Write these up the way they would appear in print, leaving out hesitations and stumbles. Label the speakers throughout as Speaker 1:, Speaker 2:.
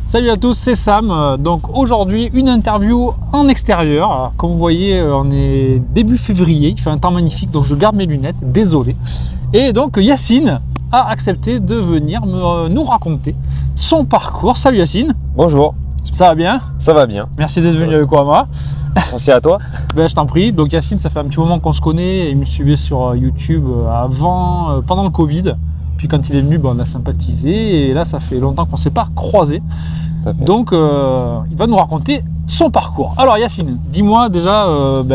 Speaker 1: Salut à tous, c'est Sam. Donc aujourd'hui, une interview en extérieur. Alors, comme vous voyez, on est début février, il fait un temps magnifique, donc je garde mes lunettes, désolé. Et donc Yacine a accepté de venir nous raconter son parcours. Salut Yacine.
Speaker 2: Bonjour.
Speaker 1: Ça va bien?
Speaker 2: Ça va bien.
Speaker 1: Merci d'être venu avec moi.
Speaker 2: Merci à toi.
Speaker 1: Je t'en prie. Donc Yacine, ça fait un petit moment qu'on se connaît. Il me suivait sur YouTube pendant le Covid. Puis quand il est venu, on a sympathisé. Et là, ça fait longtemps qu'on ne s'est pas croisés. Donc, il va nous raconter son parcours. Alors Yacine, dis-moi déjà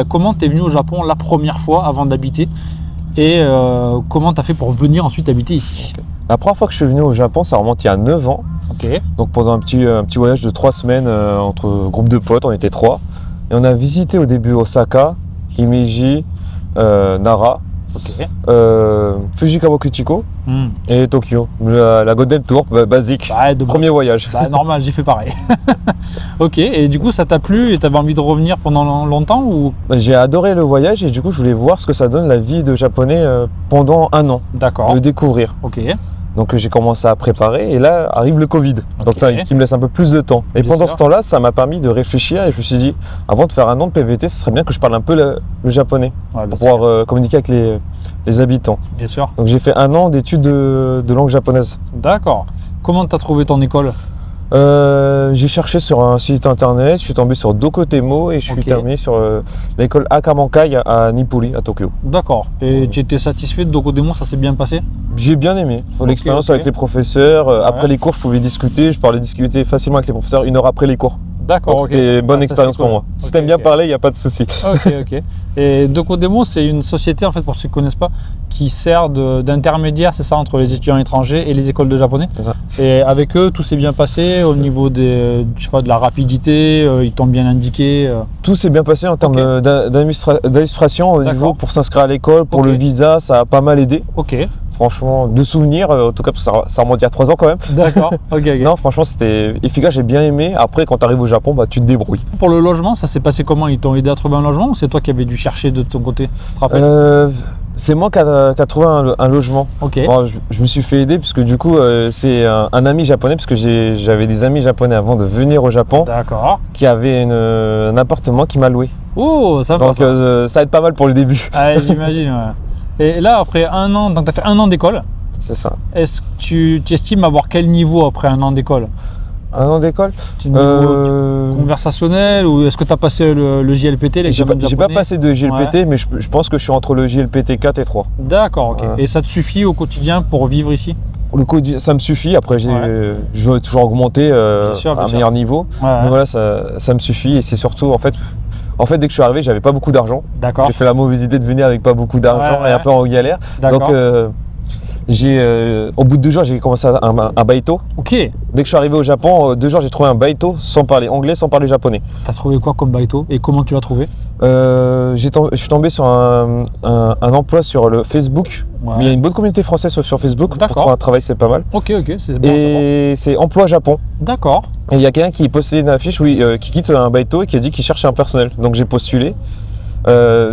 Speaker 1: comment tu es venu au Japon la première fois avant d'habiter et comment tu as fait pour venir ensuite habiter ici.
Speaker 2: La première fois que je suis venu au Japon, ça remonte il y a 9 ans.
Speaker 1: Ok.
Speaker 2: Donc pendant un petit voyage de 3 semaines entre groupe de potes, on était 3. Et on a visité au début Osaka, Himeji, Nara, Fujikawa Kuchiko et Tokyo. La Golden Tour, basique. Premier voyage.
Speaker 1: Normal, j'ai fait pareil. Ok, et du coup ça t'a plu et t'avais envie de revenir pendant longtemps ou...
Speaker 2: J'ai adoré le voyage et du coup je voulais voir ce que ça donne la vie de japonais pendant un an.
Speaker 1: D'accord.
Speaker 2: Le découvrir.
Speaker 1: Ok.
Speaker 2: Donc j'ai commencé à préparer et là arrive le Covid, donc ça qui me laisse un peu plus de temps. Et
Speaker 1: Bien
Speaker 2: pendant
Speaker 1: sûr.
Speaker 2: ce temps-là, ça m'a permis de réfléchir et je me suis dit, avant de faire un an de PVT, ce serait bien que je parle un peu le japonais
Speaker 1: Ouais,
Speaker 2: pour pouvoir communiquer avec les habitants.
Speaker 1: Bien sûr.
Speaker 2: Donc j'ai fait un an d'études de langue japonaise.
Speaker 1: D'accord. Comment t'as trouvé ton école?
Speaker 2: J'ai cherché sur un site internet, je suis tombé sur Dokotemo et je suis terminé sur l'école Akamankai à Nippuri, à Tokyo.
Speaker 1: D'accord. Et tu étais satisfait de Dokotemo, ça s'est bien passé?
Speaker 2: J'ai bien aimé l'expérience avec les professeurs. Après les cours, je pouvais discuter. Je parlais discuter facilement avec les professeurs 1 heure après les cours.
Speaker 1: D'accord.
Speaker 2: Donc c'était une bonne expérience pour moi. Si t'aimes bien parler, il n'y a pas de souci.
Speaker 1: Ok. Et Dokotemo, c'est une société, en fait, pour ceux qui ne connaissent pas, qui sert d'intermédiaire, c'est ça, entre les étudiants étrangers et les écoles de japonais.
Speaker 2: C'est ça.
Speaker 1: Et avec eux, tout s'est bien passé au niveau de la rapidité, ils t'ont bien indiqué.
Speaker 2: Tout s'est bien passé en termes d'administration au niveau pour s'inscrire à l'école, pour le visa, ça a pas mal aidé.
Speaker 1: Ok.
Speaker 2: Franchement, de souvenirs, en tout cas, parce que ça remonte il y a 3 ans quand même.
Speaker 1: D'accord. Ok.
Speaker 2: Non, franchement, c'était efficace, j'ai bien aimé. Après, quand tu arrives au Japon, tu te débrouilles.
Speaker 1: Pour le logement, ça s'est passé comment? Ils t'ont aidé à trouver un logement ou c'est toi qui avais dû chercher de ton côté? Tu te rappelles?
Speaker 2: C'est moi qui a trouvé un logement.
Speaker 1: Ok.
Speaker 2: Bon, je me suis fait aider puisque du coup c'est un ami japonais, parce que j'avais des amis japonais avant de venir au Japon.
Speaker 1: D'accord.
Speaker 2: Qui avait un appartement qui m'a loué.
Speaker 1: Oh, ça va.
Speaker 2: Donc ça aide pas mal pour le début.
Speaker 1: Ah, j'imagine, ouais. Et là, après un an, donc tu as fait un an d'école.
Speaker 2: C'est ça.
Speaker 1: Est-ce que tu estimes avoir quel niveau après un an d'école?
Speaker 2: Un an d'école
Speaker 1: conversationnel, ou est-ce que tu as passé le JLPT?
Speaker 2: J'ai pas passé de JLPT, mais je pense que je suis entre le JLPT 4 et 3.
Speaker 1: D'accord, ok. Et ça te suffit au quotidien pour vivre ici?
Speaker 2: Ça me suffit. Après, je veux toujours augmenter à un meilleur niveau. Mais voilà, ça me suffit. Et c'est surtout, en fait, dès que je suis arrivé, j'avais pas beaucoup d'argent.
Speaker 1: D'accord.
Speaker 2: J'ai fait la mauvaise idée de venir avec pas beaucoup d'argent et un peu en galère. Donc, au bout de 2 jours, j'ai commencé un baito.
Speaker 1: Ok.
Speaker 2: Dès que je suis arrivé au Japon, 2 jours, j'ai trouvé un baito sans parler anglais, sans parler japonais.
Speaker 1: T'as trouvé quoi comme baito et comment tu l'as trouvé?
Speaker 2: Je suis tombé sur un emploi sur le Facebook.
Speaker 1: Ouais.
Speaker 2: Mais il y a une bonne communauté française sur Facebook. Pour trouver un travail, c'est pas mal.
Speaker 1: Ok, c'est bon.
Speaker 2: Et c'est Emploi Japon.
Speaker 1: D'accord.
Speaker 2: Et il y a quelqu'un qui postait une affiche qui quitte un baito et qui a dit qu'il cherchait un personnel. Donc j'ai postulé.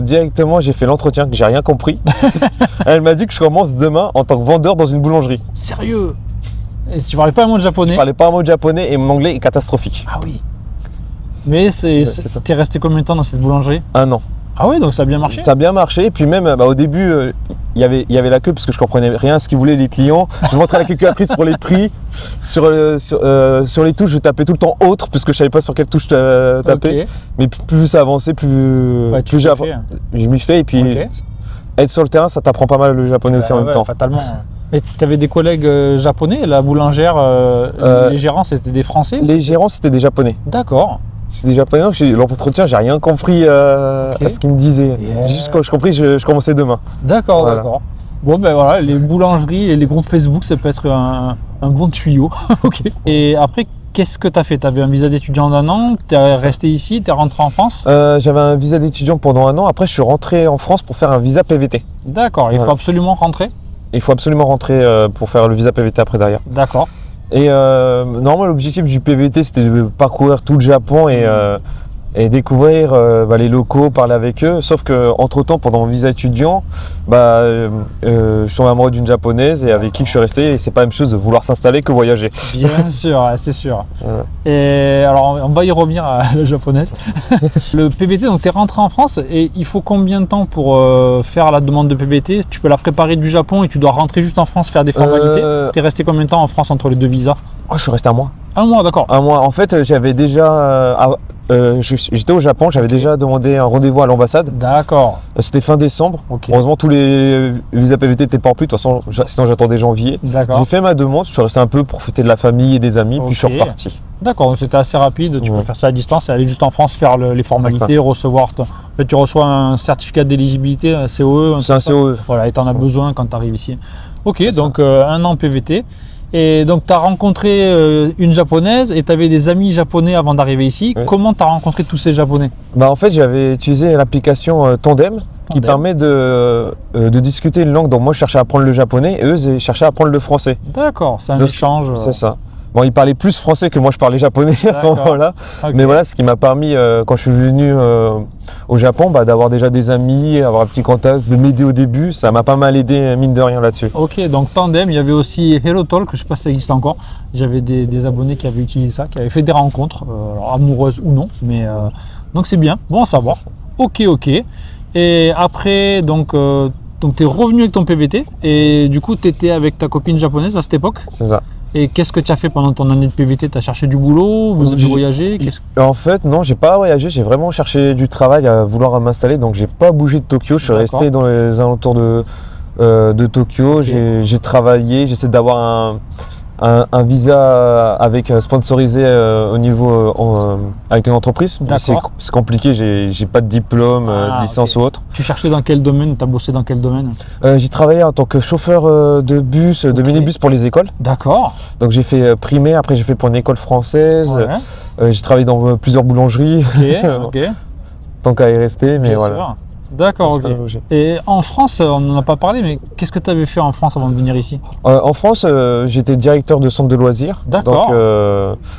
Speaker 2: Directement, j'ai fait l'entretien, que j'ai rien compris. Elle m'a dit que je commence demain en tant que vendeur dans une boulangerie.
Speaker 1: Sérieux? Et si tu parlais pas un mot de japonais?
Speaker 2: Je parlais pas un mot de japonais et mon anglais est catastrophique.
Speaker 1: Ah oui. Mais t'es resté combien de temps dans cette boulangerie?
Speaker 2: 1 an.
Speaker 1: Ah oui, donc ça a bien marché?
Speaker 2: Ça a bien marché. Et puis même au début, il y avait la queue parce que je comprenais rien à ce qu'ils voulaient les clients. Je montrais la calculatrice pour les prix. Sur les touches, je tapais tout le temps autre parce que je savais pas sur quelle touche taper. Mais plus ça avançait, plus je m'y fais. Et puis être sur le terrain, ça t'apprend pas mal le japonais aussi en même temps.
Speaker 1: Fatalement. Et tu avais des collègues japonais? La boulangère, les gérants, c'était des Français?
Speaker 2: Les gérants, c'était des japonais.
Speaker 1: D'accord.
Speaker 2: C'est des japonais. L'entretien, j'ai rien compris à ce qu'ils me disaient. Juste quand je compris, je commençais demain.
Speaker 1: D'accord, d'accord. Bon, ben voilà, les boulangeries et les groupes Facebook, ça peut être un bon tuyau. Ok. Et après, qu'est-ce que tu as fait? Tu avais un visa d'étudiant d'1 an, tu es resté ici, tu es rentré en France?
Speaker 2: J'avais un visa d'étudiant pendant 1 an. Après, je suis rentré en France pour faire un visa PVT.
Speaker 1: D'accord, il faut absolument rentrer?
Speaker 2: Il faut absolument rentrer pour faire le visa PVT après derrière.
Speaker 1: D'accord.
Speaker 2: Et normalement, l'objectif du PVT, c'était de parcourir tout le Japon et et découvrir les locaux, parler avec eux. Sauf que entre temps, pendant mon visa étudiant, je suis amoureux d'une japonaise et avec qui je suis resté. Et c'est pas la même chose de vouloir s'installer que voyager.
Speaker 1: Bien sûr, c'est sûr.
Speaker 2: Ouais.
Speaker 1: Et alors, on va y revenir à la japonaise. Le PVT, donc tu es rentré en France et il faut combien de temps pour faire la demande de PVT? Tu peux la préparer du Japon et tu dois rentrer juste en France faire des formalités. Tu es resté combien de temps en France entre les deux visas?
Speaker 2: Oh, je suis resté un mois.
Speaker 1: Un mois, d'accord.
Speaker 2: Un mois. En fait, j'avais déjà. J'étais au Japon, j'avais déjà demandé un rendez-vous à l'ambassade.
Speaker 1: D'accord.
Speaker 2: C'était fin décembre.
Speaker 1: Okay.
Speaker 2: Heureusement, tous les visas PVT n'étaient pas remplis. De toute façon, sinon j'attendais janvier. J'ai fait ma demande, je suis resté un peu pour profiter de la famille et des amis, puis je suis reparti.
Speaker 1: D'accord, c'était assez rapide. Tu peux faire ça à distance et aller juste en France faire les formalités, recevoir. En fait, tu reçois un certificat d'éligibilité, un COE.
Speaker 2: C'est un COE.
Speaker 1: Voilà, et tu en as besoin quand tu arrives ici. Ok, donc un an PVT. Et donc, tu as rencontré une japonaise et tu avais des amis japonais avant d'arriver ici. Oui. Comment tu as rencontré tous ces japonais?
Speaker 2: En fait, j'avais utilisé l'application Tandem qui permet de discuter une langue. Donc, moi, je cherchais à apprendre le japonais et eux, ils cherchaient à apprendre le français.
Speaker 1: D'accord, c'est un échange.
Speaker 2: C'est ça. Bon, ils parlaient plus français que moi je parlais japonais à ce moment-là. Okay. Mais voilà, ce qui m'a permis, quand je suis venu au Japon, d'avoir déjà des amis, avoir un petit contact, de m'aider au début. Ça m'a pas mal aidé, mine de rien, là-dessus.
Speaker 1: Ok, donc Tandem, il y avait aussi HelloTalk, je ne sais pas si ça existe encore. J'avais des abonnés qui avaient utilisé ça, qui avaient fait des rencontres, alors amoureuses ou non. Mais donc c'est bien, bon à savoir. Ok. Et après, donc tu es revenu avec ton PVT et du coup, tu étais avec ta copine japonaise à cette époque?
Speaker 2: C'est ça.
Speaker 1: Et qu'est-ce que tu as fait pendant ton année de PVT? Tu as cherché du boulot? Vous avez voyagé?
Speaker 2: En fait, non, j'ai pas voyagé. J'ai vraiment cherché du travail à vouloir m'installer. Donc, j'ai pas bougé de Tokyo. Je suis resté dans les alentours de Tokyo. Okay. J'ai travaillé. J'essaie d'avoir un visa avec sponsorisé au niveau avec une entreprise. C'est compliqué. J'ai pas de diplôme, de licence ou autre.
Speaker 1: Tu cherchais dans quel domaine? Tu as bossé dans quel domaine?
Speaker 2: J'ai travaillé en tant que chauffeur de bus, de minibus pour les écoles.
Speaker 1: D'accord.
Speaker 2: Donc j'ai fait primaire, après j'ai fait pour une école française. Ouais. J'ai travaillé dans plusieurs boulangeries.
Speaker 1: Ok.
Speaker 2: Tant qu'à y rester, mais voilà.
Speaker 1: Sûr. D'accord, ok. Et en France, on n'en a pas parlé, mais qu'est-ce que tu avais fait en France avant de venir ici?
Speaker 2: En France, j'étais directeur de centre de loisirs.
Speaker 1: D'accord.
Speaker 2: Donc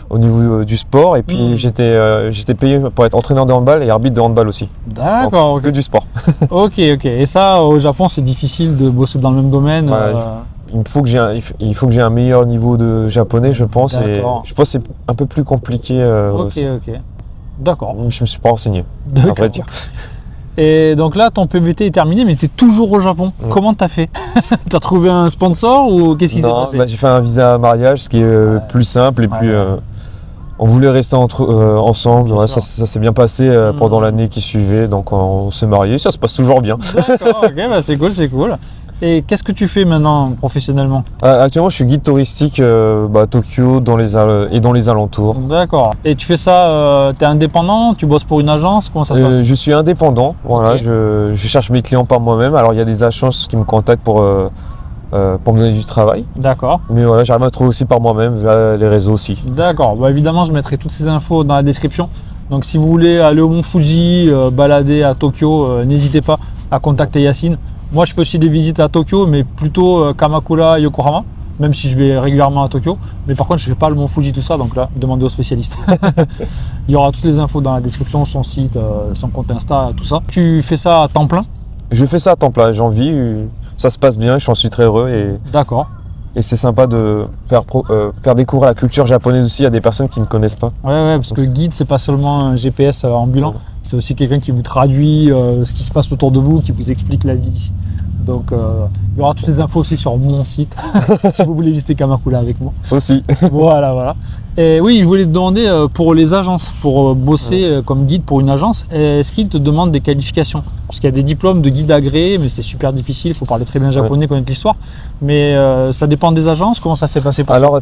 Speaker 2: au niveau du sport, et puis j'étais payé pour être entraîneur de handball et arbitre de handball aussi.
Speaker 1: D'accord.
Speaker 2: Que du sport.
Speaker 1: Ok. Et ça, au Japon, c'est difficile de bosser dans le même domaine.
Speaker 2: Il faut que j'ai un meilleur niveau de japonais, je pense. Et je pense que c'est un peu plus compliqué.
Speaker 1: Ok. D'accord.
Speaker 2: Je me suis pas renseigné, à vrai dire.
Speaker 1: Et donc là, ton PVT est terminé, mais tu es toujours au Japon. Comment tu as fait? Tu as trouvé un sponsor ou qu'est-ce qui s'est passé?
Speaker 2: J'ai fait un visa mariage, ce qui est plus simple et plus... on voulait rester ensemble. Ouais, ça s'est bien passé pendant l'année qui suivait, donc on s'est mariés. Ça se passe toujours bien.
Speaker 1: D'accord, ok, c'est cool. Et qu'est-ce que tu fais maintenant professionnellement?
Speaker 2: Actuellement, je suis guide touristique à Tokyo et dans les alentours.
Speaker 1: D'accord. Et tu fais ça, tu es indépendant? Tu bosses pour une agence? Comment ça se passe?
Speaker 2: Je suis indépendant. Voilà, je cherche mes clients par moi-même. Alors, il y a des agences qui me contactent pour me donner du travail.
Speaker 1: D'accord.
Speaker 2: Mais voilà, j'arrive à trouver aussi par moi-même via les réseaux aussi.
Speaker 1: D'accord. Évidemment, je mettrai toutes ces infos dans la description. Donc, si vous voulez aller au Mont Fuji, balader à Tokyo, n'hésitez pas à contacter Yacine. Moi, je fais aussi des visites à Tokyo, mais plutôt Kamakura et Yokohama, même si je vais régulièrement à Tokyo. Mais par contre, je ne fais pas le Mont Fuji, tout ça, donc là, demandez aux spécialistes. Il y aura toutes les infos dans la description, son site, son compte Insta, tout ça. Tu fais ça à temps plein? Je
Speaker 2: fais ça à temps plein, j'en vis, ça se passe bien, j'en suis très heureux.
Speaker 1: D'accord.
Speaker 2: Et c'est sympa de faire découvrir la culture japonaise aussi à des personnes qui ne connaissent pas.
Speaker 1: Ouais, parce que guide, c'est pas seulement un GPS ambulant, c'est aussi quelqu'un qui vous traduit ce qui se passe autour de vous, qui vous explique la vie ici. Donc il y aura toutes les infos aussi sur mon site, si vous voulez visiter Kamakura avec moi.
Speaker 2: Aussi.
Speaker 1: Voilà. Et oui, je voulais te demander pour les agences, pour bosser comme guide pour une agence, est-ce qu'ils te demandent des qualifications? Parce qu'il y a des diplômes de guide agréé, mais c'est super difficile, il faut parler très bien japonais, connaître l'histoire. Mais ça dépend des agences, comment ça s'est passé pour toi?
Speaker 2: Alors,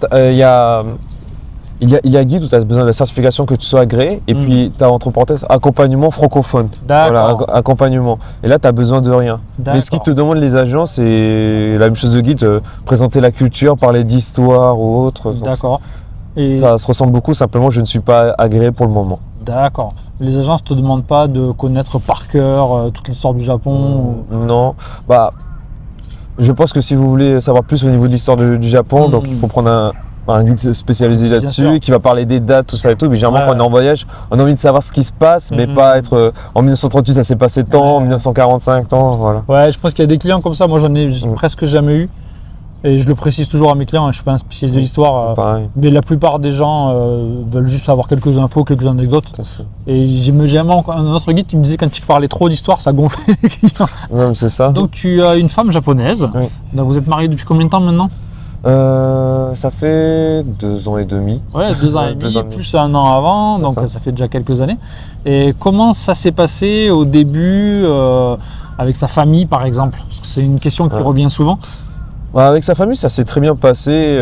Speaker 2: il y a guide où tu as besoin de la certification que tu sois agréé, et puis tu as entre parenthèses accompagnement francophone. Voilà, accompagnement. Et là, tu n'as besoin de rien. Mais ce qu'ils te demandent les agences, c'est la même chose de guide, présenter la culture, parler d'histoire ou autre.
Speaker 1: D'accord.
Speaker 2: Ça se ressemble beaucoup, simplement je ne suis pas agréé pour le moment.
Speaker 1: D'accord. Les agences ne te demandent pas de connaître par cœur toute l'histoire du Japon
Speaker 2: Non. Je pense que si vous voulez savoir plus au niveau de l'histoire du Japon, donc il faut prendre un guide spécialisé
Speaker 1: Bien
Speaker 2: là-dessus,
Speaker 1: sûr.
Speaker 2: qui va parler des dates, tout ça et tout. Mais généralement, quand on est en voyage, on a envie de savoir ce qui se passe, mais pas être en 1938, ça s'est passé tant, en 1945, tant, voilà.
Speaker 1: Ouais, je pense qu'il y a des clients comme ça. Moi, j'en ai presque jamais eu. Et je le précise toujours à mes clients, hein, je suis pas un spécialiste de l'histoire,
Speaker 2: Pareil.
Speaker 1: mais la plupart des gens veulent juste avoir quelques infos, quelques anecdotes.
Speaker 2: Ça, c'est-
Speaker 1: Et j'ai même un autre guide qui me disait quand tu parlais trop d'histoire, ça gonflait les clients.
Speaker 2: Ouais, mais c'est ça.
Speaker 1: Donc tu as une femme japonaise.
Speaker 2: Oui.
Speaker 1: Donc vous êtes mariés depuis combien de temps maintenant?
Speaker 2: Ça fait 2 ans et demi.
Speaker 1: Ouais, 2 ans et
Speaker 2: Deux
Speaker 1: demi,
Speaker 2: ans et demi.
Speaker 1: plus 1 an avant, donc
Speaker 2: ça.
Speaker 1: ça fait déjà quelques années. Et comment ça s'est passé au début avec sa famille par exemple? Parce que c'est une question qui revient souvent.
Speaker 2: Ouais, avec sa famille, ça s'est très bien passé.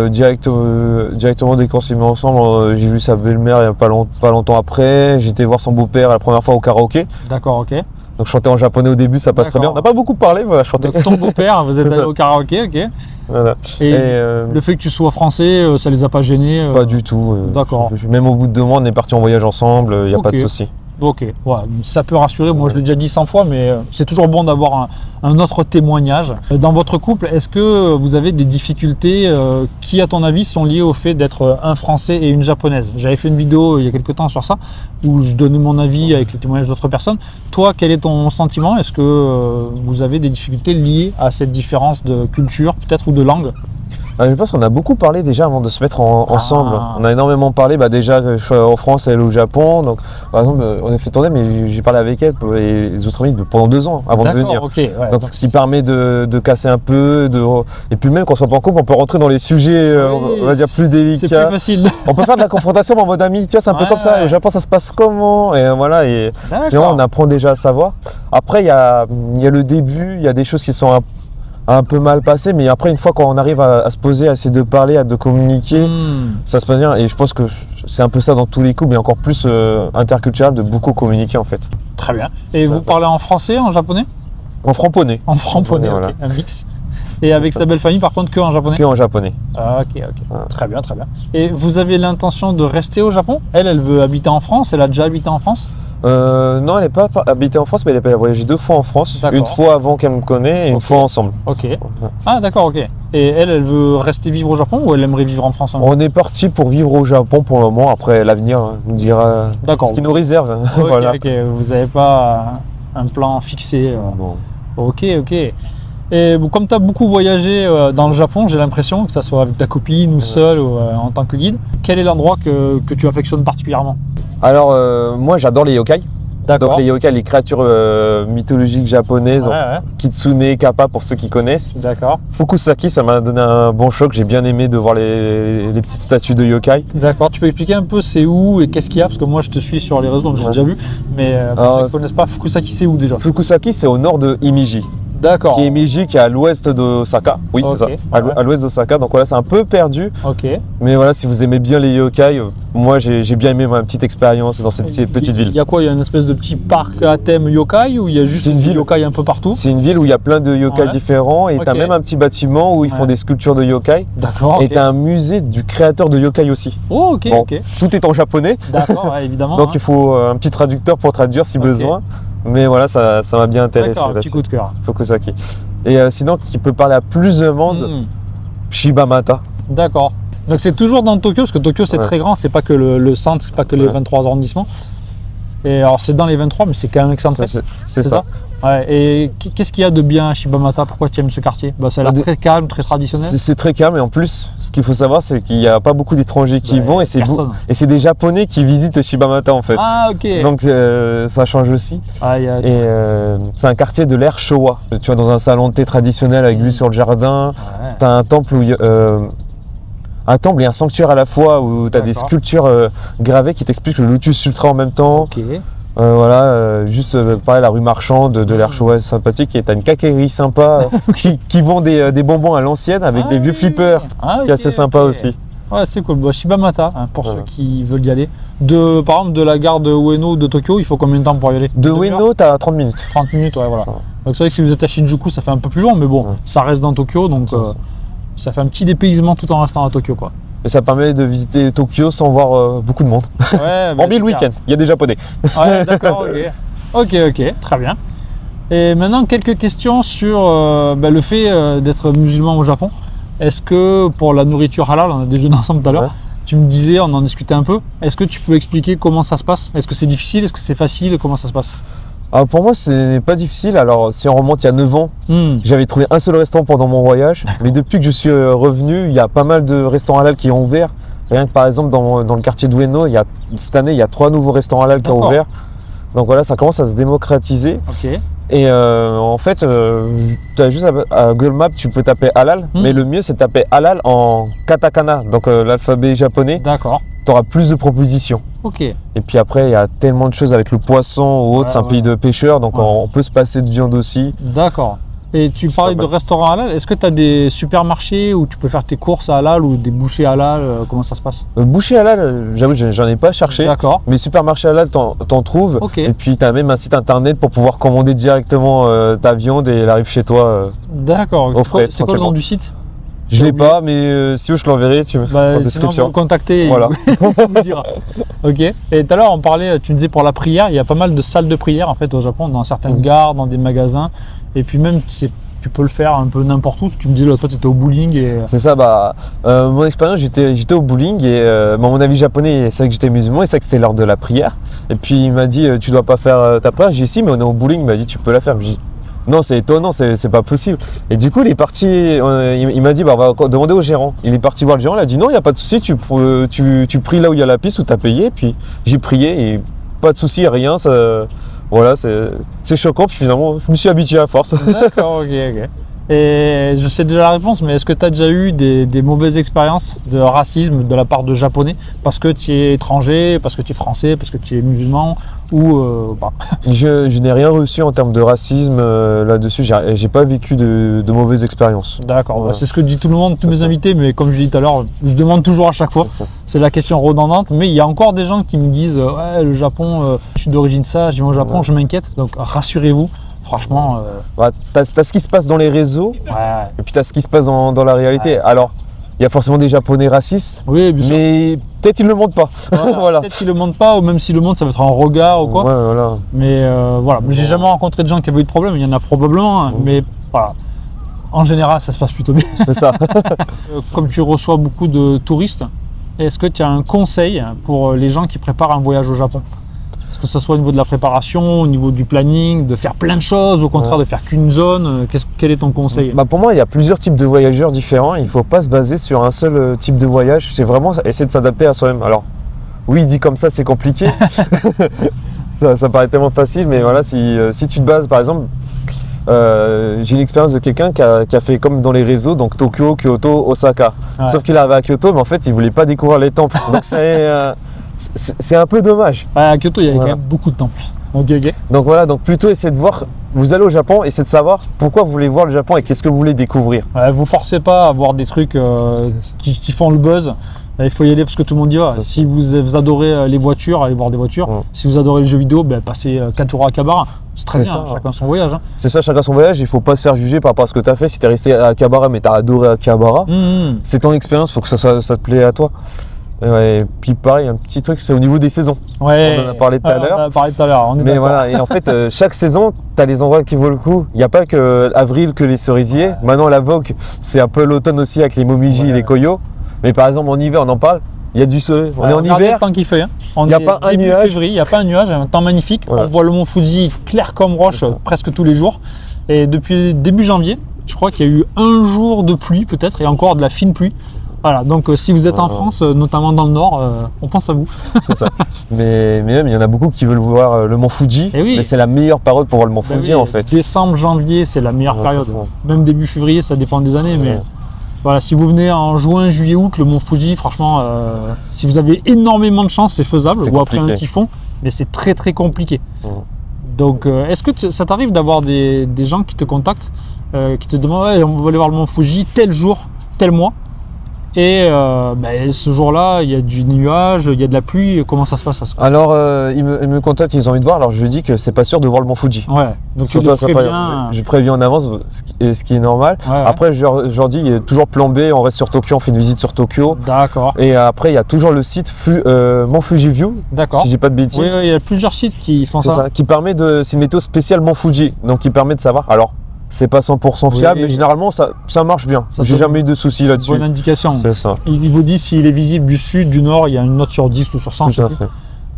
Speaker 2: Directement dès qu'on s'est mis ensemble, j'ai vu sa belle-mère il n'y a pas longtemps après. J'étais voir son beau-père la première fois au karaoké.
Speaker 1: D'accord, ok.
Speaker 2: Donc je chantais en japonais au début, ça passe très bien. On n'a pas beaucoup parlé, voilà, je chantais.
Speaker 1: Donc ton beau-père, vous êtes
Speaker 2: C'est
Speaker 1: allé
Speaker 2: ça.
Speaker 1: au karaoké, ok.
Speaker 2: Voilà.
Speaker 1: Et
Speaker 2: Et,
Speaker 1: le fait que tu sois français, ça les a pas gênés
Speaker 2: pas du tout.
Speaker 1: D'accord.
Speaker 2: Même au bout de 2 mois, on est parti en voyage ensemble, il n'y a pas de
Speaker 1: Ok.
Speaker 2: souci.
Speaker 1: Ok, ouais, ça peut rassurer. Moi, je l'ai déjà dit 100 fois, mais c'est toujours bon d'avoir un autre témoignage. Dans votre couple, est-ce que vous avez des difficultés qui, à ton avis, sont liées au fait d'être un Français et une Japonaise? J'avais fait une vidéo il y a quelques temps sur ça, où je donnais mon avis avec les témoignages d'autres personnes. Toi, quel est ton sentiment? Est-ce que vous avez des difficultés liées à cette différence de culture, peut-être, ou de langue?
Speaker 2: Je pense qu'on a beaucoup parlé déjà avant de se mettre ensemble.
Speaker 1: Ah.
Speaker 2: On a énormément parlé, déjà je suis en France, elle au Japon. Donc par exemple, on a fait tourner, mais j'ai parlé avec elle et les autres amis pendant 2 ans avant de
Speaker 1: D'accord,
Speaker 2: venir.
Speaker 1: ok, ouais,
Speaker 2: Donc ce qui permet de casser un peu, et puis même quand on soit pas en couple, on peut rentrer dans les sujets,
Speaker 1: Oui,
Speaker 2: on va dire plus
Speaker 1: c'est
Speaker 2: délicats.
Speaker 1: plus facile.
Speaker 2: On peut faire de la confrontation en mode ami, tu vois, c'est un peu
Speaker 1: Ouais,
Speaker 2: comme ça.
Speaker 1: ouais.
Speaker 2: Au Japon, ça se passe comment? Et voilà, et finalement, on apprend déjà à savoir. Après, il y a le début, il y a des choses qui sont un peu mal passées, mais après, une fois qu'on arrive à se poser, à essayer de parler, à de communiquer, ça se passe bien. Et je pense que c'est un peu ça dans tous les couples, mais encore plus interculturel, de beaucoup communiquer en fait.
Speaker 1: Très bien. Et vous parlez en français, en japonais?
Speaker 2: En franc-poney.
Speaker 1: En franc-ponais,
Speaker 2: Voilà.
Speaker 1: ok, un mix. Et avec sa belle famille, par contre, que en japonais?
Speaker 2: Que en japonais.
Speaker 1: Ah, ok, ok.
Speaker 2: Voilà.
Speaker 1: Très bien, très bien. Et vous avez l'intention de rester au Japon? Elle veut habiter en France? Elle a déjà habité en France?
Speaker 2: Non, elle n'est pas habitée en France, mais elle a voyagé 2 fois en France.
Speaker 1: D'accord.
Speaker 2: Une fois avant qu'elle me connaisse et une
Speaker 1: Ok.
Speaker 2: fois ensemble.
Speaker 1: Ok. Ah, d'accord, ok. Et elle veut rester vivre au Japon ou elle aimerait vivre en France?
Speaker 2: On est parti pour vivre au Japon pour le moment. Après, l'avenir nous dira
Speaker 1: D'accord.
Speaker 2: ce qui nous réserve.
Speaker 1: Ok,
Speaker 2: Voilà.
Speaker 1: ok. Vous n'avez pas un plan fixé?
Speaker 2: Bon.
Speaker 1: Ok, ok. Et bon, comme tu as beaucoup voyagé dans le Japon, j'ai l'impression, que ce soit avec ta copine ou seul ou en tant que guide, quel est l'endroit que tu affectionnes particulièrement?
Speaker 2: Alors, moi, j'adore les yokai.
Speaker 1: D'accord.
Speaker 2: Donc, les yokai, les créatures mythologiques japonaises,
Speaker 1: Ouais, ouais.
Speaker 2: Kitsune, Kappa pour ceux qui connaissent.
Speaker 1: D'accord.
Speaker 2: Fukusaki, ça m'a donné un bon choc. J'ai bien aimé de voir les petites statues de yokai.
Speaker 1: D'accord, tu peux expliquer un peu c'est où et qu'est-ce qu'il y a? Parce que moi je te suis sur les réseaux donc j'ai
Speaker 2: Ouais.
Speaker 1: déjà vu, mais pour
Speaker 2: Alors,
Speaker 1: ceux qui ne connaissent pas, Fukusaki c'est où déjà?
Speaker 2: Fukusaki, c'est au nord de Himeji.
Speaker 1: D'accord.
Speaker 2: Qui est Himeji, qui est à l'ouest d'Osaka. Oui,
Speaker 1: Ok,
Speaker 2: c'est ça.
Speaker 1: ouais.
Speaker 2: À l'ouest d'Osaka. Donc voilà, c'est un peu perdu.
Speaker 1: Ok.
Speaker 2: Mais voilà, si vous aimez bien les yokai, moi j'ai bien aimé ma petite expérience dans cette petite
Speaker 1: Il
Speaker 2: ville.
Speaker 1: y a quoi? Il y a une espèce de petit parc à thème yokai ou il y a juste
Speaker 2: C'est une
Speaker 1: des
Speaker 2: ville.
Speaker 1: yokai un peu partout?
Speaker 2: C'est une ville où il y a plein de yokai
Speaker 1: Ouais.
Speaker 2: différents et tu as
Speaker 1: Ok.
Speaker 2: même un petit bâtiment où ils font
Speaker 1: Ouais.
Speaker 2: des sculptures de yokai.
Speaker 1: D'accord.
Speaker 2: Et
Speaker 1: ok.
Speaker 2: tu as un musée du créateur de yokai aussi.
Speaker 1: Oh, ok,
Speaker 2: Bon,
Speaker 1: ok.
Speaker 2: tout est en japonais,
Speaker 1: D'accord, ouais, évidemment.
Speaker 2: donc
Speaker 1: hein.
Speaker 2: il faut un petit traducteur pour traduire si
Speaker 1: Ok.
Speaker 2: besoin. Mais voilà, ça m'a bien intéressé
Speaker 1: D'accord, un petit
Speaker 2: là-dessus.
Speaker 1: coup de cœur.
Speaker 2: Fukusaki. Et sinon, qui peut parler à plus de monde,
Speaker 1: Hmm,
Speaker 2: Shibamata.
Speaker 1: D'accord. Donc c'est toujours dans Tokyo, parce que Tokyo c'est
Speaker 2: Ouais.
Speaker 1: très grand, c'est pas que le centre, c'est pas que les
Speaker 2: Ouais.
Speaker 1: 23 arrondissements. Et alors c'est dans les 23, mais c'est quand même excentré.
Speaker 2: C'est ça.
Speaker 1: Ouais, et qu'est-ce qu'il y a de bien à Shibamata? Pourquoi tu aimes ce quartier? Ça a l'air très calme, très traditionnel.
Speaker 2: C'est très calme et en plus, ce qu'il faut savoir, c'est qu'il n'y a pas beaucoup d'étrangers qui y
Speaker 1: Ouais,
Speaker 2: vont et c'est
Speaker 1: personne.
Speaker 2: des Japonais qui visitent Shibamata en fait.
Speaker 1: Ah, ok.
Speaker 2: Donc ça change aussi.
Speaker 1: Ah, il y a-
Speaker 2: Et c'est un quartier de l'ère Showa. Tu vas dans un salon de thé traditionnel avec vue sur le jardin.
Speaker 1: Ouais.
Speaker 2: Tu as un temple où un temple et un sanctuaire à la fois où tu as des
Speaker 1: D'accord.
Speaker 2: sculptures gravées qui t'expliquent le Lotus Sutra en même temps.
Speaker 1: Ok.
Speaker 2: Juste pareil, la rue marchande de l'ère Showa sympathique et tu as une caquerie sympa qui vend des bonbons à l'ancienne avec
Speaker 1: Ah
Speaker 2: des vieux
Speaker 1: oui.
Speaker 2: flippers
Speaker 1: Ah,
Speaker 2: qui est
Speaker 1: ok,
Speaker 2: assez sympa
Speaker 1: ok.
Speaker 2: aussi.
Speaker 1: Ouais, c'est cool. Shibamata, hein, pour
Speaker 2: Voilà.
Speaker 1: ceux qui veulent y aller. Par exemple, de la gare de Ueno de Tokyo, il faut combien de temps pour y aller?
Speaker 2: De
Speaker 1: Une demi-heure?
Speaker 2: Ueno, tu as 30 minutes.
Speaker 1: 30 minutes, ouais, voilà.
Speaker 2: Voilà.
Speaker 1: Donc c'est vrai que si vous êtes à Shinjuku, ça fait un peu plus long, mais bon,
Speaker 2: Ouais.
Speaker 1: ça reste dans Tokyo, donc
Speaker 2: C'est ça.
Speaker 1: ça fait un petit dépaysement tout en restant à Tokyo, quoi.
Speaker 2: Et ça permet de visiter Tokyo sans voir beaucoup de monde.
Speaker 1: Ouais,
Speaker 2: Hormis le week-end, il y a des Japonais.
Speaker 1: Ouais, d'accord, ok. Ok, très bien. Et maintenant, quelques questions sur le fait d'être musulman au Japon. Est-ce que pour la nourriture halal, on a déjeuné ensemble tout à l'heure, tu me disais, on en discutait un peu, est-ce que tu peux expliquer comment ça se passe? Est-ce que c'est difficile? Est-ce que c'est facile? Comment ça se passe?
Speaker 2: Alors pour moi, c'est pas difficile. Alors, si on remonte il y a 9 ans, j'avais trouvé un seul restaurant pendant mon voyage. Mais depuis que je suis revenu, il y a pas mal de restaurants halal qui ont ouvert. Rien que par exemple, dans le quartier de Ueno, cette année, il y a 3 nouveaux restaurants halal qui ont ouvert. Donc voilà, ça commence à se démocratiser.
Speaker 1: Ok.
Speaker 2: Et en fait, tu as juste à Google Maps, tu peux taper halal. Mais le mieux, c'est de taper halal en katakana, donc l'alphabet japonais.
Speaker 1: D'accord.
Speaker 2: Tu auras plus de propositions.
Speaker 1: Ok.
Speaker 2: Et puis après, il y a tellement de choses avec le poisson ou autre, c'est un pays de pêcheurs, donc on peut se passer de viande aussi.
Speaker 1: D'accord. Et tu parlais de restaurants halal, est-ce que tu as des supermarchés où tu peux faire tes courses halal ou des bouchers halal? Comment ça se passe?
Speaker 2: Boucher halal, j'avoue, j'en ai pas cherché.
Speaker 1: D'accord.
Speaker 2: Mais supermarché halal, t'en trouves.
Speaker 1: Okay.
Speaker 2: Et puis tu as même un site internet pour pouvoir commander directement ta viande et elle arrive chez toi.
Speaker 1: D'accord. C'est quoi le nom du site?
Speaker 2: Je l'ai pas, mais si je te l'enverrai, tu me feras en description.
Speaker 1: Sinon, vous le contactez et
Speaker 2: voilà.
Speaker 1: il vous dira. Ok. Et tout à l'heure, on parlait, tu me disais pour la prière, il y a pas mal de salles de prière en fait au Japon, dans certaines gares, dans des magasins. Et puis même, tu peux le faire un peu n'importe où. Tu me dis l'autre fois, tu étais au bowling.
Speaker 2: C'est ça, mon expérience, j'étais au bowling et mon ami japonais, c'est vrai que j'étais musulman et c'est vrai que c'était l'heure de la prière. Et puis il m'a dit, tu dois pas faire ta prière. J'ai dit si, mais on est au bowling. Il m'a dit, tu peux la faire. J'ai dit, non, c'est étonnant, c'est pas possible. Et du coup, il est parti, il m'a dit, on va demander au gérant. Il est parti voir le gérant, il a dit, non, il n'y a pas de souci, tu pries là où il y a la piste, où tu as payé. Puis j'ai prié et pas de souci, rien. Voilà, c'est choquant, puis finalement, je me suis habitué à force.
Speaker 1: D'accord, ok. Et je sais déjà la réponse, mais est-ce que tu as déjà eu des mauvaises expériences de racisme de la part de Japonais parce que tu es étranger, parce que tu es français, parce que tu es musulman ou pas?
Speaker 2: Je n'ai rien reçu en termes de racisme là-dessus, j'ai pas vécu de mauvaises expériences.
Speaker 1: D'accord, c'est ce que dit tout le monde, tous mes invités, mais comme je dis tout à l'heure, je demande toujours à chaque fois, c'est la question redondante, mais il y a encore des gens qui me disent ouais, le Japon, je suis d'origine ça, je vis au Japon, je m'inquiète, donc rassurez-vous. Franchement,
Speaker 2: t'as ce qui se passe dans les réseaux et puis t'as ce qui se passe dans la réalité. Alors, il y a forcément des Japonais racistes,
Speaker 1: oui, bien sûr.
Speaker 2: Mais peut-être ils ne le montrent pas.
Speaker 1: Voilà. Peut-être qu'ils ne le montrent pas, ou même s'ils le montrent, ça va être un regard ou quoi.
Speaker 2: Ouais, voilà.
Speaker 1: Mais voilà, j'ai jamais rencontré de gens qui avaient eu de problème. Il y en a probablement, mais voilà. En général, ça se passe plutôt bien.
Speaker 2: C'est ça.
Speaker 1: Comme tu reçois beaucoup de touristes, est-ce que tu as un conseil pour les gens qui préparent un voyage au Japon? Que ce soit au niveau de la préparation, au niveau du planning, de faire plein de choses, au contraire de faire qu'une zone, quel est ton conseil?
Speaker 2: Pour moi, il y a plusieurs types de voyageurs différents. Il ne faut pas se baser sur un seul type de voyage. C'est vraiment essayer de s'adapter à soi-même. Alors, oui, dit comme ça, c'est compliqué. ça paraît tellement facile, mais voilà, si tu te bases, par exemple, j'ai une expérience de quelqu'un qui a fait comme dans les réseaux, donc Tokyo, Kyoto, Osaka. Ouais. Sauf qu'il est arrivé à Kyoto, mais en fait, il ne voulait pas découvrir les temples. Donc c'est un peu dommage.
Speaker 1: À Kyoto, il y avait quand même beaucoup de temples. Okay.
Speaker 2: Donc voilà, donc plutôt essayer de voir, vous allez au Japon, essayez de savoir pourquoi vous voulez voir le Japon et qu'est-ce que vous voulez découvrir.
Speaker 1: Vous forcez pas à voir des trucs qui font le buzz. Il faut y aller parce que tout le monde y va. Si vous adorez les voitures, allez voir des voitures. Si vous adorez les jeux vidéo, passez 4 jours à Akihabara. C'est très bien, chacun son voyage. Hein.
Speaker 2: C'est ça, chacun son voyage. Il ne faut pas se faire juger par rapport à ce que tu as fait. Si tu es resté à Akihabara mais tu as adoré Akihabara, c'est ton expérience, il faut que ça te plaît à toi. Et puis pareil, un petit truc, c'est au niveau des saisons.
Speaker 1: Ouais,
Speaker 2: on en a parlé tout à l'heure.
Speaker 1: On en a parlé tout à l'heure.
Speaker 2: Mais voilà, et en fait, chaque saison, tu as des endroits qui vaut le coup. Il n'y a pas que avril que les cerisiers. Maintenant, la Vogue, c'est un peu l'automne aussi avec les momiji et les koyo. Mais par exemple, en hiver, on en parle. Il y a du soleil. On est en hiver.
Speaker 1: Le temps qu'il fait. Hein.
Speaker 2: Il n'y a pas un nuage.
Speaker 1: Février, il n'y a pas un nuage, un temps magnifique. Voilà. On voit le mont Fuji clair comme roche presque tous les jours. Et depuis début janvier, je crois qu'il y a eu un jour de pluie peut-être et encore de la fine pluie. Voilà, donc si vous êtes en France, notamment dans le Nord, on pense à vous.
Speaker 2: C'est ça. Mais même, il y en a beaucoup qui veulent voir le mont Fuji.
Speaker 1: Oui.
Speaker 2: Mais c'est la meilleure période pour voir le mont Fuji en fait.
Speaker 1: Décembre, janvier, c'est la meilleure période. Même début février, ça dépend des années. Mais voilà, si vous venez en juin, juillet, août, le mont Fuji, franchement, si vous avez énormément de chance, c'est faisable. Ou après un typhon, mais c'est très très compliqué. Donc, est-ce que ça t'arrive d'avoir des gens qui te contactent, qui te demandent on va aller voir le mont Fuji tel jour, tel mois? Et ce jour-là, il y a du nuage, il y a de la pluie. Comment ça se passe?
Speaker 2: Alors, ils me contactent, ils ont envie de voir. Alors, je dis que c'est pas sûr de voir le mont Fuji.
Speaker 1: Ouais. Donc,
Speaker 2: je préviens en avance, ce qui est normal. Ouais. Après, je leur dis, il y a toujours plan B. On reste sur Tokyo, on fait une visite sur Tokyo.
Speaker 1: D'accord.
Speaker 2: Et après, il y a toujours le site Mont Fuji View.
Speaker 1: D'accord.
Speaker 2: Si je dis pas de bêtises.
Speaker 1: Oui, il y a plusieurs sites qui font ça.
Speaker 2: Qui permet c'est une météo spéciale Mont Fuji, donc qui permet de savoir. Alors, c'est pas 100% fiable,
Speaker 1: Oui.
Speaker 2: mais généralement ça marche bien.
Speaker 1: Ça
Speaker 2: J'ai
Speaker 1: te
Speaker 2: jamais eu de soucis là-dessus.
Speaker 1: Bonne indication.
Speaker 2: C'est ça.
Speaker 1: Il vous dit s'il est visible du sud, du nord, il y a une note sur 10 ou sur 100.
Speaker 2: Tout
Speaker 1: je sais
Speaker 2: à
Speaker 1: plus.
Speaker 2: fait.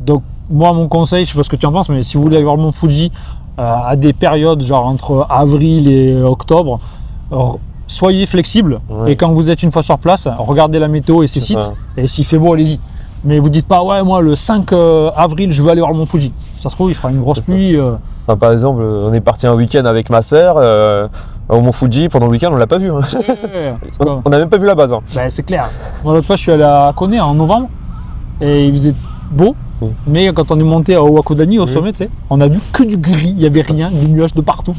Speaker 1: Donc moi mon conseil, je sais pas ce que tu en penses, mais si vous voulez aller voir le mont Fuji à des périodes genre entre avril et octobre, soyez flexible
Speaker 2: Ouais.
Speaker 1: et quand vous êtes une fois sur place, regardez la météo et ses
Speaker 2: C'est
Speaker 1: sites
Speaker 2: ça.
Speaker 1: et s'il fait beau, allez-y. Mais vous dites pas ouais moi le 5 avril je veux aller voir le mont Fuji. Ça se trouve il fera une grosse pluie.
Speaker 2: Enfin, par exemple, on est parti un week-end avec ma sœur au Mont Fuji. Pendant le week-end, on l'a pas vu. Hein.
Speaker 1: C'est comme-
Speaker 2: On n'a même pas vu la base. Hein.
Speaker 1: Ben, c'est clair. Moi, l'autre fois, je suis allé à Kone en novembre et il faisait beau.
Speaker 2: Oui.
Speaker 1: Mais quand on est monté à Owakodani, au
Speaker 2: Oui.
Speaker 1: sommet, tu sais, on a vu que du gris, il n'y avait rien, des nuages de partout.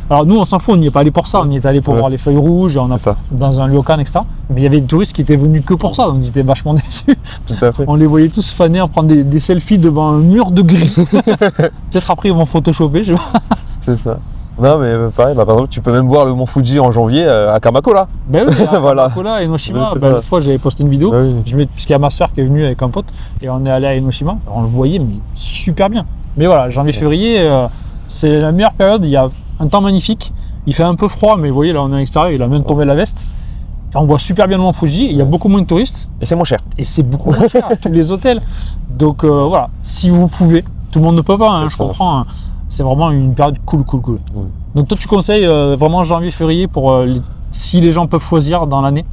Speaker 1: Alors nous, on s'en fout, on n'y est pas allé pour ça, on y est allé pour
Speaker 2: Ouais.
Speaker 1: voir les feuilles rouges, et on a
Speaker 2: C'est ça.
Speaker 1: dans un ryokan, etc. Mais il y avait des touristes qui étaient venus que pour ça, donc ils étaient vachement déçus.
Speaker 2: Tout à fait.
Speaker 1: On les voyait tous faner à prendre des selfies devant un mur de gris. Peut-être après, ils vont photoshopper, je sais pas.
Speaker 2: C'est ça. Non, mais pareil, par exemple, tu peux même voir le Mont Fuji en janvier à Kamakura.
Speaker 1: Ben oui, à
Speaker 2: Voilà.
Speaker 1: Kamakura, Enoshima,
Speaker 2: Ouais, c'est
Speaker 1: ben,
Speaker 2: ça.
Speaker 1: l'autre fois, j'avais posté une vidéo.
Speaker 2: Ah oui.
Speaker 1: Puisqu'il y a ma soeur qui est venue avec un pote et on est allé à Enoshima, on le voyait mais super bien. Mais voilà, janvier-février, c'est la meilleure période, il y a un temps magnifique, il fait un peu froid mais vous voyez là on est à l'extérieur, il a même tombé la veste. Et on voit super bien le Mont Fuji, il y a beaucoup moins de touristes
Speaker 2: Et c'est moins cher.
Speaker 1: et c'est beaucoup moins cher, tous les hôtels. Donc voilà, si vous pouvez, tout le monde ne peut pas, hein,
Speaker 2: C'est
Speaker 1: je
Speaker 2: ça.
Speaker 1: comprends, hein. C'est vraiment une période cool.
Speaker 2: Ouais.
Speaker 1: Donc toi tu conseilles vraiment janvier-février pour si les gens peuvent choisir dans l'année.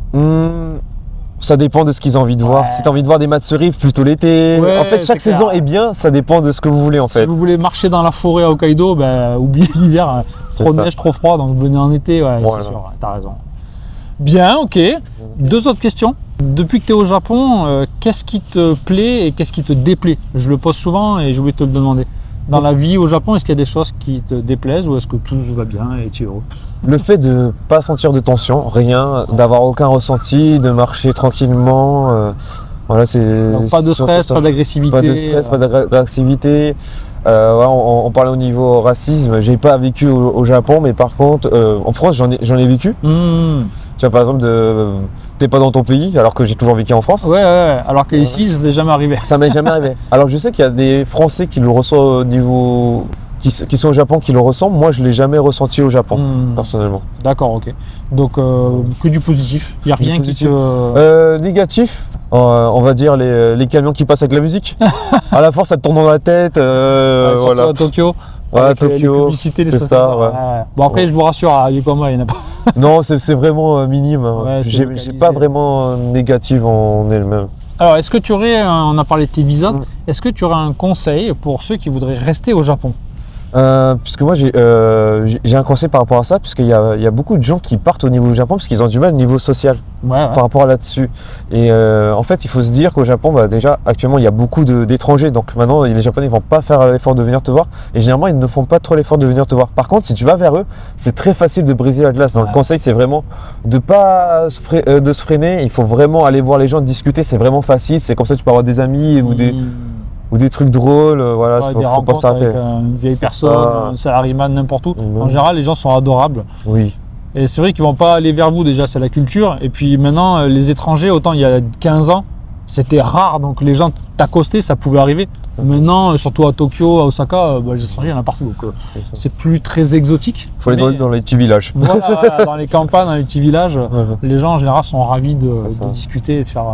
Speaker 2: Ça dépend de ce qu'ils ont envie de voir.
Speaker 1: Ouais.
Speaker 2: Si tu as envie de voir des Matsuri, plutôt l'été.
Speaker 1: Ouais,
Speaker 2: en fait, chaque
Speaker 1: c'est clair.
Speaker 2: saison est bien, ça dépend de ce que vous voulez en
Speaker 1: Si
Speaker 2: fait.
Speaker 1: vous voulez marcher dans la forêt à Hokkaido, ben, oubliez l'hiver, hein.
Speaker 2: C'est
Speaker 1: Trop de
Speaker 2: ça.
Speaker 1: neige, trop froid, donc venez en été, ouais,
Speaker 2: Voilà.
Speaker 1: c'est sûr, ouais, t'as raison. Bien, ok. Deux autres questions. Depuis que tu es au Japon, qu'est-ce qui te plaît et qu'est-ce qui te déplaît? Je le pose souvent et je voulais te le demander. Dans la vie au Japon, est-ce qu'il y a des choses qui te déplaisent ou est-ce que tout va bien et tu es heureux?
Speaker 2: Le fait de pas sentir de tension, rien, d'avoir aucun ressenti, de marcher tranquillement. Voilà, c'est.
Speaker 1: Donc, pas de
Speaker 2: surtout
Speaker 1: stress,
Speaker 2: ça.
Speaker 1: pas d'agressivité.
Speaker 2: Pas de stress, pas d'agressivité. Voilà, on parlait au niveau racisme. J'ai pas vécu au Japon, mais par contre, en France, j'en ai vécu. Tu vois, par exemple, t'es pas dans ton pays, alors que j'ai toujours vécu en France.
Speaker 1: Ouais, alors que ici, ça n'est jamais arrivé.
Speaker 2: Ça m'est jamais arrivé. Alors, je sais qu'il y a des Français qui le reçoivent au niveau. Qui sont au Japon, qui le ressentent. Moi, je l'ai jamais ressenti au Japon, personnellement.
Speaker 1: D'accord, ok. Donc, que du positif. Il n'y a
Speaker 2: Du
Speaker 1: rien qui
Speaker 2: positif.
Speaker 1: te.
Speaker 2: Négatif, on va dire les camions qui passent avec la musique. À la force, ça te tourne dans la tête.
Speaker 1: Surtout
Speaker 2: Voilà.
Speaker 1: à Tokyo.
Speaker 2: Ouais,
Speaker 1: avec les
Speaker 2: Tokyo,
Speaker 1: publicités, les
Speaker 2: c'est
Speaker 1: choses
Speaker 2: ça,
Speaker 1: comme
Speaker 2: ouais.
Speaker 1: Bon, après, je vous rassure, à Yokohama, il n'y en a pas.
Speaker 2: Non, c'est vraiment minime. Hein.
Speaker 1: Ouais, c'est
Speaker 2: J'ai
Speaker 1: localisé.
Speaker 2: pas vraiment négative en elle-même.
Speaker 1: Alors, est-ce que tu aurais, on a parlé de tes visas,
Speaker 2: Mm.
Speaker 1: est-ce que tu aurais un conseil pour ceux qui voudraient rester au Japon?
Speaker 2: Puisque moi j'ai un conseil par rapport à ça, puisqu'il y a beaucoup de gens qui partent au niveau du Japon parce qu'ils ont du mal au niveau social
Speaker 1: Ouais,
Speaker 2: par rapport à là-dessus. Et en fait, il faut se dire qu'au Japon, bah, déjà actuellement il y a beaucoup d'étrangers, donc maintenant les Japonais ne vont pas faire l'effort de venir te voir, et généralement ils ne font pas trop l'effort de venir te voir. Par contre, si tu vas vers eux, c'est très facile de briser la glace. Donc le conseil, c'est vraiment de pas de se freiner. Il faut vraiment aller voir les gens, discuter, c'est vraiment facile. C'est comme ça que tu peux avoir des amis ou des trucs drôles. Voilà,
Speaker 1: Ouais,
Speaker 2: faut
Speaker 1: des
Speaker 2: pas
Speaker 1: rencontres
Speaker 2: s'arrêter.
Speaker 1: avec une vieille personne,
Speaker 2: ça.
Speaker 1: un salariman, n'importe où.
Speaker 2: Mhm.
Speaker 1: En général, les gens sont adorables.
Speaker 2: Oui.
Speaker 1: Et c'est vrai qu'ils vont pas aller vers vous, déjà, c'est la culture. Et puis maintenant, les étrangers, autant il y a 15 ans, c'était rare, donc les gens t'accostaient, ça pouvait arriver. Maintenant, surtout à Tokyo, à Osaka, les étrangers, il y en a partout. Donc c'est plus très exotique.
Speaker 2: Faut aller
Speaker 1: Mais
Speaker 2: dans les petits villages.
Speaker 1: voilà, dans les campagnes, dans les petits villages,
Speaker 2: Ouais.
Speaker 1: les gens en général sont ravis
Speaker 2: C'est
Speaker 1: de
Speaker 2: ça.
Speaker 1: discuter et de faire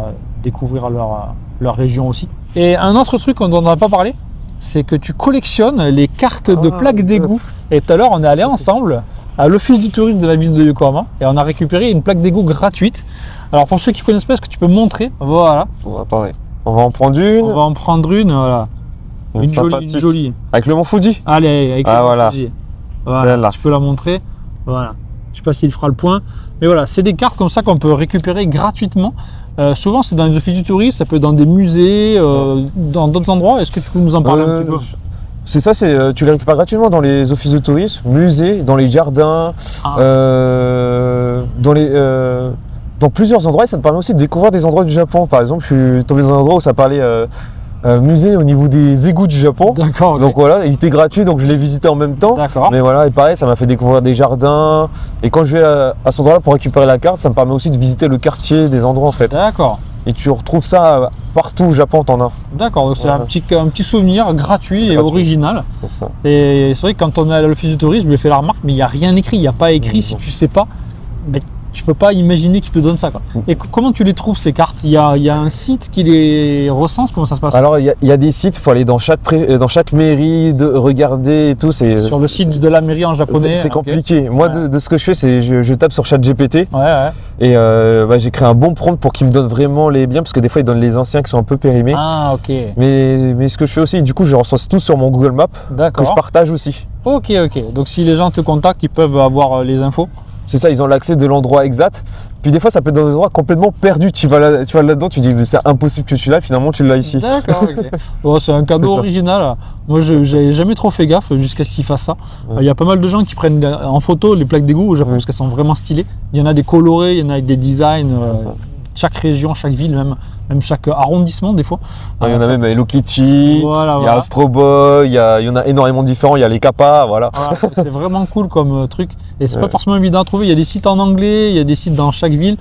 Speaker 1: découvrir leur région aussi. Et un autre truc dont on n'a pas parlé, c'est que tu collectionnes les cartes de plaques d'égout. Et tout à l'heure, on est allé ensemble à l'office du tourisme de la ville de Yokohama et on a récupéré une plaque d'égout gratuite. Alors pour ceux qui connaissent pas, est-ce que tu peux me montrer? Voilà,
Speaker 2: Bon, attendez. On va en prendre une.
Speaker 1: on va en prendre une, voilà. Une
Speaker 2: sympathique.
Speaker 1: jolie.
Speaker 2: Avec le Mont Fuji.
Speaker 1: Allez, avec
Speaker 2: Ah,
Speaker 1: le
Speaker 2: voilà.
Speaker 1: Fuji. Voilà,
Speaker 2: Celle-là.
Speaker 1: tu peux la montrer. Voilà. Je sais pas s'il fera le point, mais voilà, c'est des cartes comme ça qu'on peut récupérer gratuitement. Souvent, c'est dans les offices du tourisme, ça peut être dans des musées, dans d'autres endroits. Est-ce que tu peux nous en parler un petit peu?
Speaker 2: C'est ça, tu les récupères gratuitement dans les offices de tourisme, musées, dans les jardins,
Speaker 1: Ah.
Speaker 2: dans plusieurs endroits. Et ça te permet aussi de découvrir des endroits du Japon. Par exemple, je suis tombé dans un endroit où ça parlait musée au niveau des égouts du Japon.
Speaker 1: D'accord, ok.
Speaker 2: Donc voilà, il était gratuit, donc je l'ai visité en même temps.
Speaker 1: D'accord.
Speaker 2: Mais voilà, et pareil, ça m'a fait découvrir des jardins. Et quand je vais à cet endroit-là pour récupérer la carte, ça me permet aussi de visiter le quartier des endroits en fait.
Speaker 1: D'accord.
Speaker 2: Et tu retrouves ça partout au Japon, t'en as.
Speaker 1: D'accord, donc c'est
Speaker 2: Voilà.
Speaker 1: un petit souvenir gratuit et
Speaker 2: Gratuit.
Speaker 1: original.
Speaker 2: C'est ça.
Speaker 1: Et c'est vrai que quand on est à l'office du tourisme, je lui ai fait la remarque, mais il n'y a rien écrit, il n'y a pas écrit. Si tu sais pas, ben, tu peux pas imaginer qu'ils te donnent ça, quoi. Et comment tu les trouves ces cartes? Il y a un site qui les recense, comment ça se passe?
Speaker 2: Alors il y a des sites, il faut aller dans chaque mairie, regarder et tout.
Speaker 1: Sur le site de la mairie en japonais.
Speaker 2: C'est
Speaker 1: ok.
Speaker 2: compliqué. Moi,
Speaker 1: Ouais.
Speaker 2: de ce que je fais, c'est je tape sur ChatGPT
Speaker 1: Ouais.
Speaker 2: et j'ai créé un bon prompt pour qu'il me donne vraiment les biens, parce que des fois, il donne les anciens qui sont un peu périmés.
Speaker 1: Ah, ok.
Speaker 2: Mais ce que je fais aussi, du coup, je recense tout sur mon Google Maps que je
Speaker 1: D'accord.
Speaker 2: partage aussi.
Speaker 1: Ok. Donc si les gens te contactent, ils peuvent avoir les infos.
Speaker 2: C'est ça, ils ont l'accès de l'endroit exact. Puis des fois, ça peut être dans un endroit complètement perdu. Tu vas là-dedans, tu dis mais c'est impossible que tu l'as. Finalement, tu l'as ici.
Speaker 1: D'accord, ok. Oh, c'est un cadeau
Speaker 2: C'est ça.
Speaker 1: original. Moi, je n'avais jamais trop fait gaffe jusqu'à ce qu'ils fassent ça. Il
Speaker 2: Ouais.
Speaker 1: y a pas mal de gens qui prennent en photo les plaques d'égout au Japon parce qu'elles sont vraiment stylées. Il y en a des colorées, il y en a avec des designs.
Speaker 2: C'est ça.
Speaker 1: Chaque région, chaque ville, même chaque arrondissement des fois.
Speaker 2: Il y en
Speaker 1: Ça-
Speaker 2: a même Hello Kitty,
Speaker 1: Voilà,
Speaker 2: il y a
Speaker 1: voilà.
Speaker 2: Astro Boy, il y en a énormément de différents. Il y a les Kappa, voilà.
Speaker 1: Voilà, c'est vraiment cool comme truc. Et c'est pas
Speaker 2: Ouais.
Speaker 1: forcément évident à trouver. Il y a des sites en anglais, il y a des sites dans chaque ville.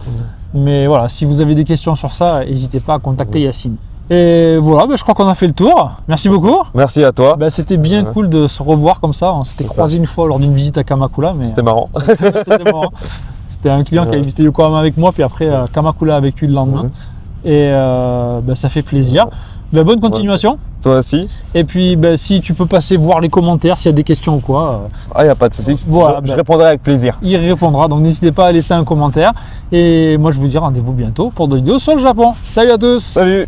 Speaker 1: Mais voilà, si vous avez des questions sur ça, n'hésitez pas à contacter Yacine. Et voilà, je crois qu'on a fait le tour. Merci beaucoup.
Speaker 2: Merci à toi.
Speaker 1: C'était bien
Speaker 2: Ouais.
Speaker 1: cool de se revoir comme ça. On s'était
Speaker 2: C'est ça.
Speaker 1: croisé une fois lors d'une visite à Kamakura, mais
Speaker 2: C'était marrant.
Speaker 1: c'était marrant. C'était un client qui avait visité Yokohama avec moi, puis après Kamakura avec lui le lendemain.
Speaker 2: Mhm.
Speaker 1: Et ça fait plaisir. Bonne continuation.
Speaker 2: Toi aussi.
Speaker 1: Et puis si tu peux passer voir les commentaires s'il y a des questions ou quoi,
Speaker 2: Ah, il n'y a pas de souci.
Speaker 1: Voilà,
Speaker 2: Je répondrai avec plaisir.
Speaker 1: il répondra. Donc n'hésitez pas à laisser un commentaire. Et moi je vous dis rendez-vous bientôt pour d'autres vidéos sur le Japon. Salut à tous.
Speaker 2: Salut.